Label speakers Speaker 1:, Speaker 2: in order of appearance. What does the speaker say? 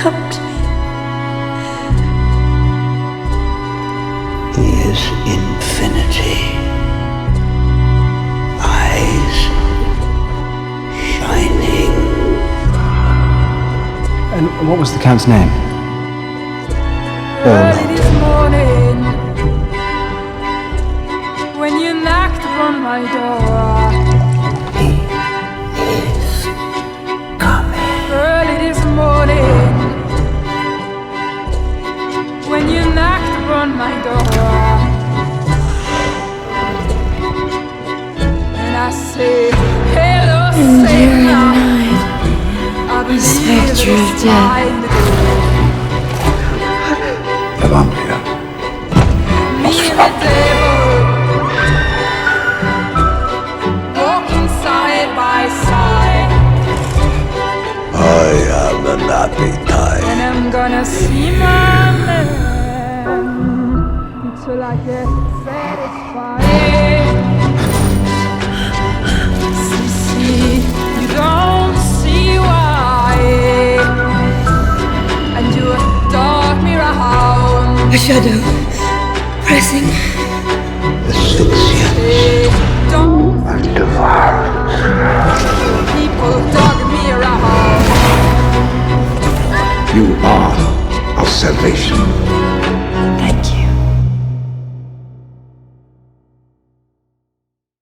Speaker 1: helped me.
Speaker 2: He is infinity. Eyes shining.
Speaker 3: And what was the Count's name?
Speaker 4: Early this morning, when you knocked upon my door,
Speaker 2: He is coming.
Speaker 4: early this morning, when you knocked upon my door, and I say, hello, Satan, I believe
Speaker 1: spectre of
Speaker 4: it's
Speaker 1: death.
Speaker 4: time to go.
Speaker 2: The vampire.
Speaker 4: Me and the devil walking side by side,
Speaker 2: I am an appetite.
Speaker 4: and I'm gonna see my man until I get satisfied. See, you don't see why, and you dog me around.
Speaker 1: A shadow pressing.
Speaker 2: Asphyxiate
Speaker 4: Don't
Speaker 2: and devour.
Speaker 4: people dog me around.
Speaker 2: You are our salvation.